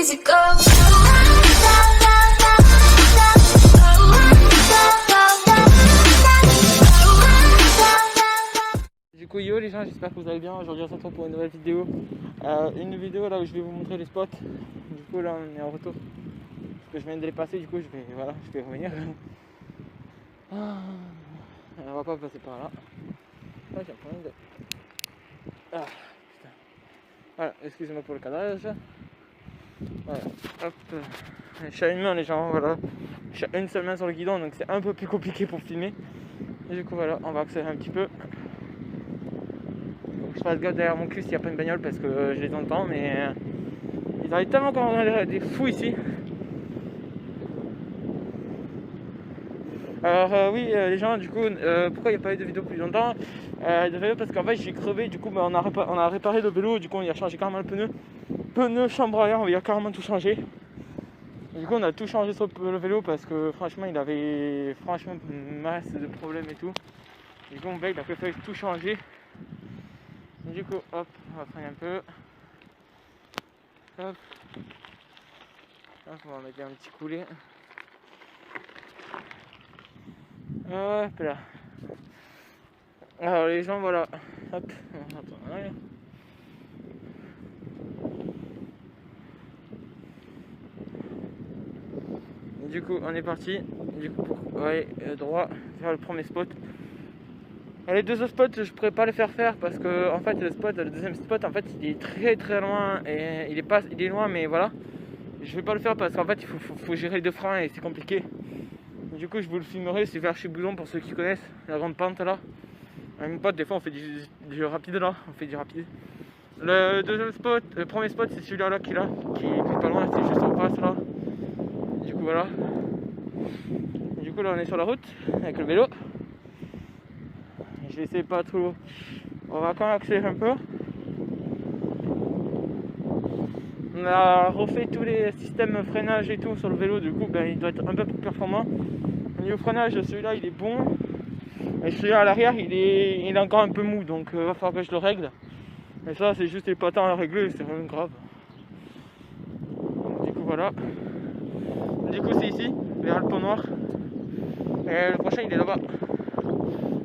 easy go. Du coup yo les gens, j'espère que vous allez bien. Aujourd'hui on se retrouve pour une nouvelle vidéo. Une vidéo là où je vais vous montrer les spots. Du coup là on est en retour. Parce que je viens de les passer, du coup je vais revenir. On va pas passer par là. Ah, j'ai un problème de... Ah putain. Voilà, excusez-moi pour le cadrage. Voilà, hop. Je suis à une main les gens, voilà. Je suis à une seule main sur le guidon, donc c'est un peu plus compliqué pour filmer. Et du coup voilà, on va accélérer un petit peu. Je fasse gaffe derrière mon cul s'il n'y a pas une bagnole parce que je les entends, mais ils arrivent tellement quand on a des fous ici. Alors oui les gens, du coup pourquoi il n'y a pas eu de vidéo plus longtemps de vélo, parce qu'en fait j'ai crevé, du coup on a réparé le vélo, du coup on a changé carrément le pneu chambre arrière, on a carrément tout changé. Et du coup on a tout changé sur le vélo parce que franchement il avait masse de problèmes et tout. Du coup mon mec il a préféré tout changer. Et du coup hop, on va freiner un peu. Hop. Hop, on va mettre un petit coulet. Hop là. Alors les gens voilà. Hop. Du coup on est parti. Du coup pour aller droit vers le premier spot. Alors, les deux autres spots je pourrais pas les faire parce que en fait le deuxième spot en fait il est très loin et il est loin, mais voilà. Je vais pas le faire parce qu'en fait il faut gérer les deux freins et c'est compliqué. Du coup je vous le filmerai, c'est vers chez Boulon pour ceux qui connaissent, la grande pente là. Avec mon pote des fois on fait du rapide là, on fait du rapide. Le deuxième spot, le premier spot c'est celui-là qui est là, qui est pas loin, c'est juste en face là. Du coup voilà. Du coup là on est sur la route avec le vélo. Je vais essayer pas trop. On va quand même accélérer un peu. On a refait tous les systèmes freinage et tout sur le vélo, du coup ben, il doit être un peu plus performant. Au niveau freinage, celui-là il est bon. Et celui-là à l'arrière il est encore un peu mou, donc il va falloir que je le règle. Mais ça c'est juste les patins à régler, c'est rien de grave. Du coup voilà. Du coup c'est ici, vers le pont noir. Et le prochain il est là-bas.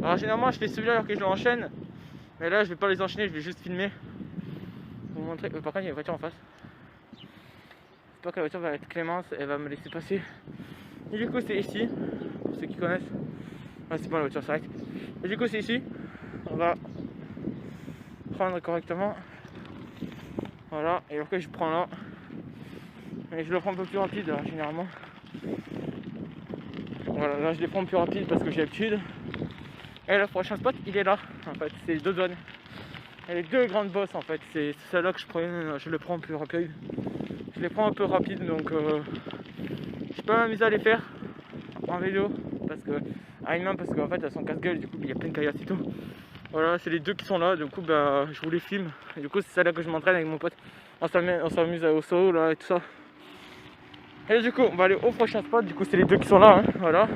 Alors généralement je fais celui-là alors que je l'enchaîne. Mais là je vais pas les enchaîner, je vais juste filmer. Pour vous montrer. Par contre il y a une voiture en face. J'espère que la voiture va être Clémence, elle va me laisser passer. Et du coup c'est ici, pour ceux qui connaissent. Ah c'est bon, la voiture s'arrête. Et du coup c'est ici. On va prendre correctement. Voilà, et après je prends là. Et je le prends un peu plus rapide là, généralement. Voilà, là je les prends plus rapide parce que j'ai l'habitude. Et le prochain spot il est là, en fait, c'est les deux zones. Et les deux grandes bosses en fait, c'est celle-là que je le prends plus rapide. Je les prends un peu rapide, donc je peux m'amuser à les faire en vélo parce que parce qu'en fait elles sont casse-gueule, du coup il y a plein de caillasses et tout. Voilà, c'est les deux qui sont là, du coup bah je vous les filme. Et du coup c'est celle-là que je m'entraîne avec mon pote. On s'amuse au saut là et tout ça. Et du coup on va aller au prochain spot, du coup c'est les deux qui sont là, hein, voilà.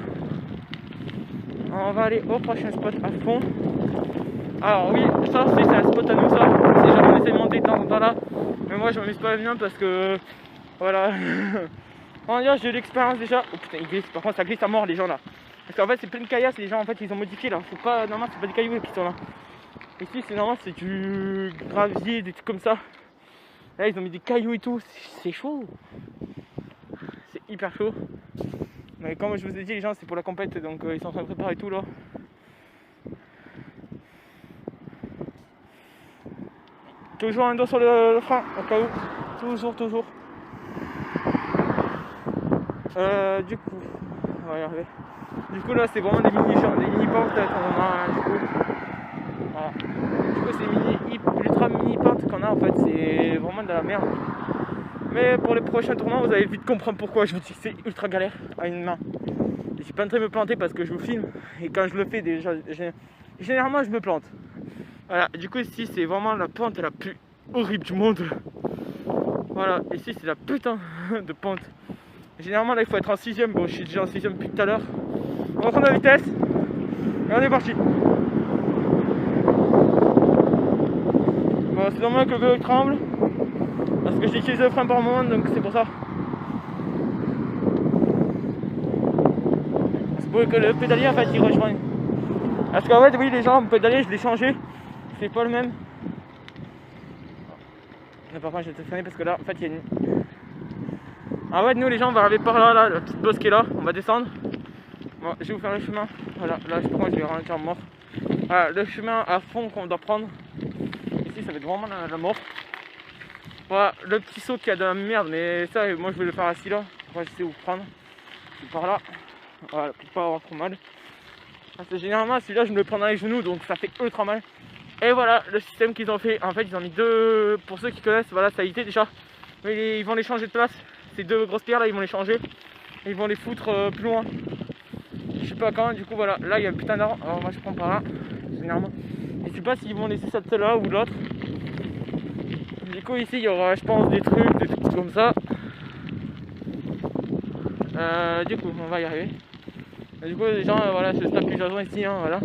On va aller au prochain spot à fond. Alors oui, ça c'est un spot à nous ça. C'est genre on essaie de monter de temps en temps là. Mais moi je m'amuse pas bien parce que voilà. On va dire j'ai de l'expérience déjà. Oh putain il glisse, par contre ça glisse à mort les gens là. Parce qu'en fait c'est plein de caillasses, les gens en fait ils ont modifié là. Faut pas, normalement c'est pas des cailloux qui sont là. Ici c'est normal, c'est du gravier, des trucs comme ça. Là ils ont mis des cailloux et tout, c'est chaud. C'est hyper chaud. Mais comme je vous ai dit les gens c'est pour la compète, donc ils sont en train de préparer tout là. Toujours un dos sur le frein, au cas où. Toujours. Du coup, on va y arriver. Du coup là c'est vraiment des mini pentes qu'on a du coup. Voilà. Du coup c'est ultra mini pentes qu'on a en fait, c'est vraiment de la merde. Mais pour les prochains tournois vous allez vite comprendre pourquoi je vous dis que c'est ultra galère à une main. Je suis pas en train de me planter parce que je vous filme et quand je le fais déjà, généralement je me plante. Voilà, du coup ici c'est vraiment la pente la plus horrible du monde. Voilà, ici c'est la putain de pente. Généralement là il faut être en 6ème, bon je suis déjà en 6ème depuis tout à l'heure. On va prendre la vitesse et on est parti. Bon c'est normal que le vélo tremble. Parce que j'utilise le frein par moment, donc c'est pour ça. C'est pour que le pédalier en fait il rejoigne. Parce qu'en fait oui les gens, le pédalier je l'ai changé, c'est pas le même. Mais par contre je vais te freiner parce que là en fait il y a une... Ah ouais nous les gens on va arriver par là, la petite bosse qui est là, on va descendre. Bon, je vais vous faire le chemin. Voilà, là je crois que je vais ralentir mort. Voilà, le chemin à fond qu'on doit prendre. Ici ça va être vraiment la mort. Voilà, le petit saut qui a de la merde, mais ça moi je vais le faire assis là. Après je sais où prendre. C'est par là. Voilà, pour pas avoir trop mal. Parce que généralement celui-là je me le prends dans les genoux donc ça fait ultra mal. Et voilà le système qu'ils ont fait. En fait ils ont mis deux, pour ceux qui connaissent, voilà ça a été déjà. Mais ils vont les changer de place. Ces deux grosses pierres là ils vont les changer. Et ils vont les foutre plus loin. Je sais pas quand, du coup voilà, là il y a un putain d'arbre. Alors moi je prends par là, généralement. Et je sais pas s'ils vont laisser ça de celle-là ou l'autre. Du coup ici il y aura je pense des trucs comme ça. Du coup on va y arriver. Et du coup les gens voilà se tapent les jason ici hein, voilà.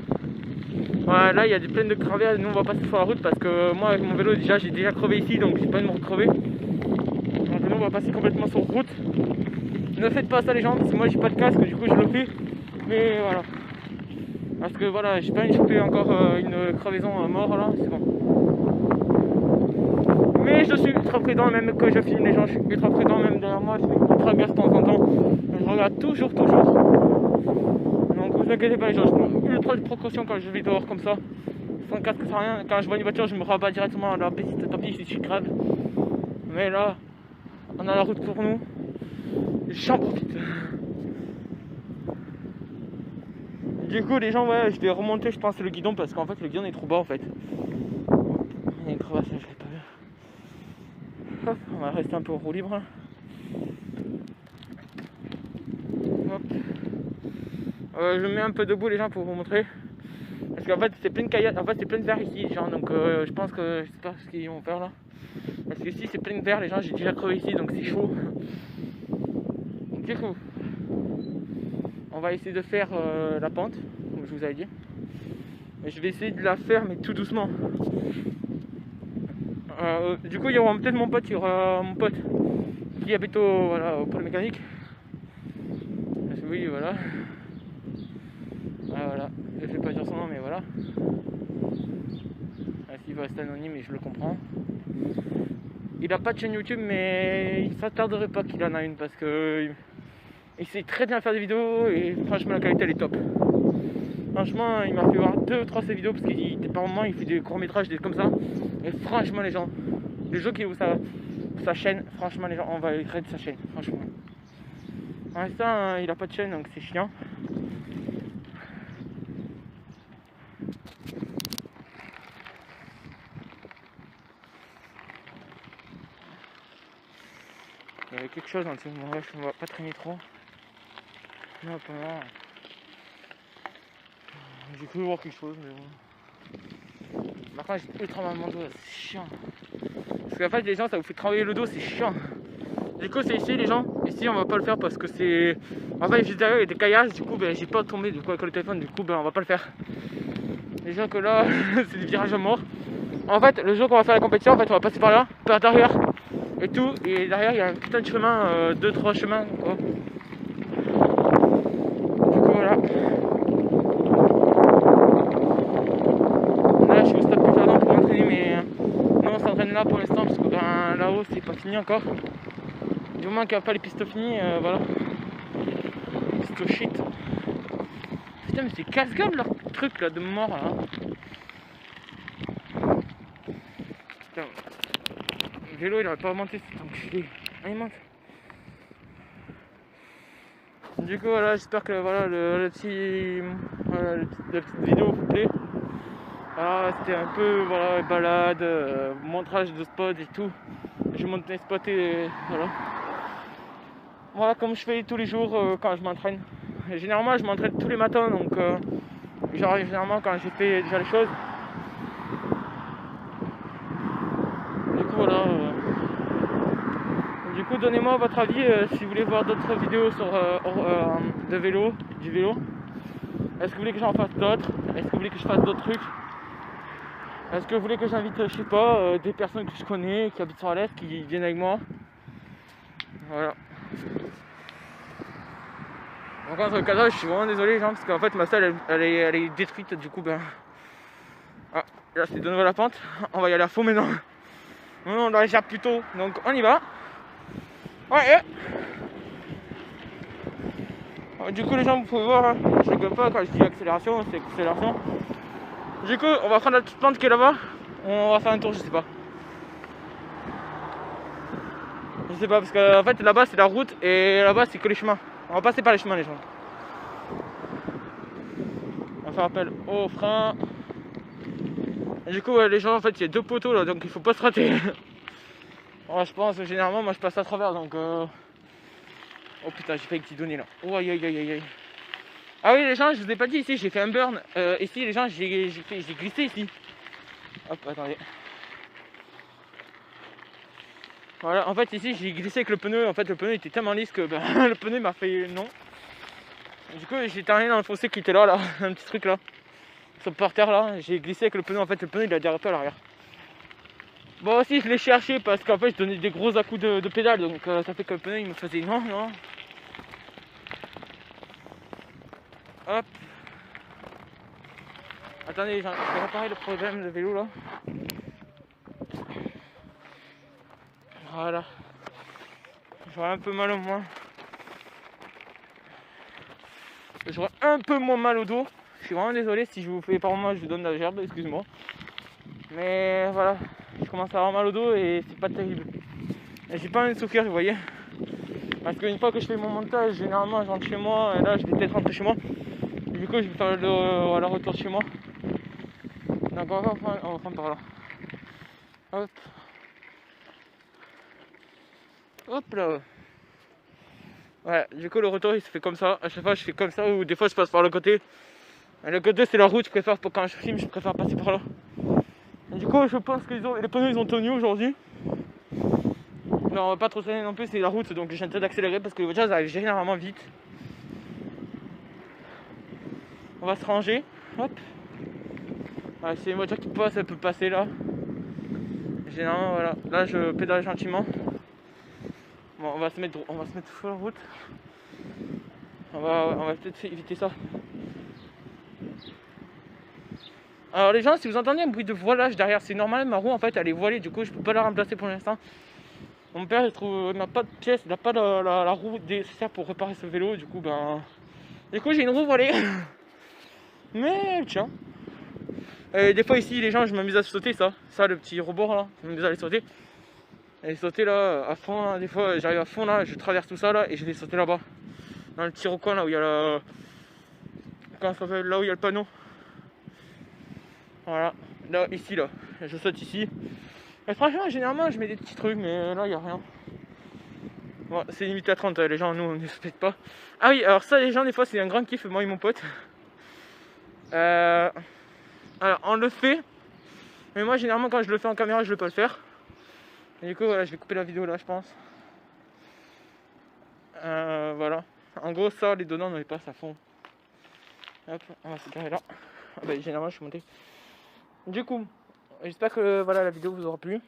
Voilà là il y a des plaines de crever, nous on va passer sur la route parce que moi avec mon vélo déjà j'ai déjà crevé ici donc j'ai pas de me recrever. Donc nous on va passer complètement sur route. Ne faites pas ça les gens parce que moi j'ai pas de casque du coup je le fais. Mais voilà. Parce que voilà, j'ai pas une chopé encore une crevaison à mort là, c'est bon. Mais je suis ultra prudent même quand je filme les gens, je suis ultra prudent même derrière moi, je fais ultra gaffe de temps en temps. Je regarde toujours. Donc vous inquiétez pas les gens, je prends ultra de précautions quand je vais dehors comme ça. Sans casque, sans rien. Quand je vois une voiture, je me rabats directement à la piste, tant pis si je suis grave. Mais là, on a la route pour nous. J'en profite. Du coup les gens ouais je vais remonter je pense le guidon parce qu'en fait le guidon est trop bas en fait. Il y a une crevasse là, je l'ai pas vu. Hop, on va rester un peu en roue libre là. Hop. Je me mets un peu debout les gens pour vous montrer. Parce qu'en fait c'est plein de caillottes, en fait c'est plein de verre ici les gens donc je pense que je sais pas ce qu'ils vont faire là. Parce que ici c'est plein de verre les gens, j'ai déjà crevé ici donc c'est chaud. Donc du coup on va essayer de faire la pente, comme je vous avais dit. Mais je vais essayer de la faire, mais tout doucement. Du coup, il y aura peut-être mon pote, qui habite au pôle mécanique. Parce que oui, voilà. Ah, voilà. Je vais pas dire son nom, mais voilà. S'il va rester anonyme, et je le comprends. Il a pas de chaîne YouTube, mais il s'attarderait pas qu'il en a une parce que il sait très bien faire des vidéos et franchement la qualité elle est top. Franchement il m'a fait voir 2-3 ses vidéos parce qu'il par moment il fait des courts métrages, des comme ça. Et franchement les gens, les jeux qui ouvrent sa chaîne, franchement les gens on va créer de sa chaîne, franchement. Pour l'instant il a pas de chaîne donc c'est chiant. Il y avait quelque chose dans ce moment là, je ne vais pas traîner trop. Non, pas là. J'ai cru voir quelque chose, mais bon. Par contre, j'ai ultra mal au dos, c'est chiant. Parce qu'en fait, les gens, ça vous fait travailler le dos, c'est chiant. Du coup, c'est ici, les gens. Ici, on va pas le faire parce que c'est. En fait, juste derrière, il y a des caillasses. Du coup, ben, j'ai pas tombé du coup, avec le téléphone. Du coup, ben, on va pas le faire. Déjà que là, c'est des virages à mort. En fait, le jour qu'on va faire la compétition, en fait, on va passer par là, par derrière et tout. Et derrière, il y a un putain de chemin, 2-3 chemins, quoi. Du coup, voilà. Là, je suis au stade plus jardin pour m'entraîner, mais non, on s'entraîne là pour l'instant parce que ben, là-haut, c'est pas fini encore. Du moment qu'il n'y a pas les pistes finies, voilà. Piste shit. Putain, mais c'est casse-gueule leur truc là de mort là. Putain. Le vélo il aurait pas monté, c'est enculé. Ah, il monte. Du coup, voilà, j'espère que voilà, la petite vidéo vous plaît. Ah, c'était un peu voilà, balade, montrage de spots et tout. Je monte les spots et voilà. Voilà comme je fais tous les jours quand je m'entraîne. Généralement je m'entraîne tous les matins donc j'arrive généralement quand j'ai fait déjà les choses. Du coup voilà. Du coup donnez-moi votre avis si vous voulez voir d'autres vidéos sur de vélo, du vélo. Est-ce que vous voulez que j'en fasse d'autres? Est-ce que vous voulez que je fasse d'autres trucs? Est-ce que vous voulez que j'invite, je sais pas, des personnes que je connais, qui habitent sur l'Est, qui viennent avec moi? Voilà. Par contre, le casage, je suis vraiment désolé, les gens, parce qu'en fait, ma salle, elle est détruite, du coup, ben... Ah, là, c'est de nouveau la pente. On va y aller à fond maintenant. Non, on la gère plus tôt, donc on y va. Ouais. Du coup, les gens, vous pouvez voir, hein, je rigole pas quand je dis accélération, c'est accélération. Du coup, on va prendre la petite pente qui est là-bas. On va faire un tour, je sais pas. Je sais pas, parce que en fait, là-bas, c'est la route, et là-bas, c'est que les chemins. On va passer par les chemins, les gens. On fait appel au frein. Et du coup, ouais, les gens, en fait, il y a 2 poteaux là, donc il faut pas se rater. Ouais, je pense, généralement, moi je passe à travers, donc oh putain, j'ai failli donner là. Oh aïe aïe aïe aïe. Ah oui, les gens, je vous ai pas dit, ici, j'ai fait un burn. Ici, les gens, j'ai glissé ici. Hop, attendez. Voilà, en fait, ici, j'ai glissé avec le pneu. En fait, le pneu était tellement lisse que ben, le pneu m'a fait non. Du coup, j'ai terminé dans le fossé qui était là, un petit truc là. Par terre là, j'ai glissé avec le pneu. En fait, le pneu il a dérapé à l'arrière. Bon, aussi, je l'ai cherché parce qu'en fait, je donnais des gros à-coups de pédale. Donc, ça fait que le pneu il me faisait non. Hop. Attendez, je vais réparer le problème de vélo là. Voilà. J'aurais un peu mal au moins. J'aurais un peu moins mal au dos. Je suis vraiment désolé si je vous fais par moment, je vous donne de la gerbe, excuse-moi. Mais voilà, je commence à avoir mal au dos et c'est pas terrible. Et j'ai pas envie de souffrir, vous voyez. Parce qu'une fois que je fais mon montage, généralement je rentre chez moi. Et là, je vais peut-être rentrer chez moi. Et du coup, je vais faire le retour chez moi. Donc on va prendre par là. Hop. Hop là. Ouais, du coup le retour il se fait comme ça. À chaque fois je fais comme ça ou des fois je passe par le côté. Et le côté c'est la route, je préfère quand je filme, je préfère passer par là. Et du coup je pense que les pneus ils ont tenu aujourd'hui. Mais on va pas trop traîner non plus, c'est la route donc j'ai tenté d'accélérer parce que les voitures elles arrivent généralement vite. On va se ranger. Hop. Ouais, c'est une voiture qui passe, elle peut passer là. Généralement voilà. Là je pédale gentiment. Bon, on va se mettre sur la route. On va peut-être éviter ça. Alors les gens, si vous entendez un bruit de voilage derrière, c'est normal, ma roue en fait elle est voilée, du coup je peux pas la remplacer pour l'instant. Mon père n'a pas de pièce, il n'a pas la roue nécessaire pour réparer ce vélo, du coup j'ai une roue voilée. Mais tiens. Et des fois ici les gens je m'amuse à sauter ça le petit rebord là, je m'amuse à aller sauter. Et sauter là à fond là, des fois j'arrive à fond là, je traverse tout ça là et je vais sauter là-bas. Dans le petit recoin là où il y a la. Comment ça s'appelle, là où il y a le panneau. Voilà, là, ici là, je saute ici. Et franchement généralement je mets des petits trucs mais là il n'y a rien. Bon, c'est limité à 30, les gens nous on ne respecte pas. Ah oui, alors ça les gens des fois c'est un grand kiff, moi et mon pote. Alors on le fait. Mais moi généralement quand je le fais en caméra je ne veux pas le faire. Et du coup voilà, je vais couper la vidéo là je pense. Voilà. En gros ça les donnants on les passe à fond. Hop, on va se garer là. Ah bah, généralement je suis monté. Du coup, j'espère que voilà la vidéo vous aura plu.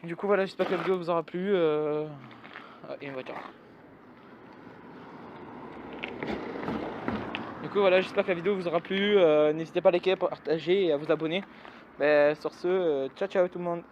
Du coup voilà, j'espère que la vidéo vous aura plu. Ah, il y a une voiture. Du coup voilà, j'espère que la vidéo vous aura plu. N'hésitez pas à liker, à partager et à vous abonner. Sur ce, ciao ciao tout le monde.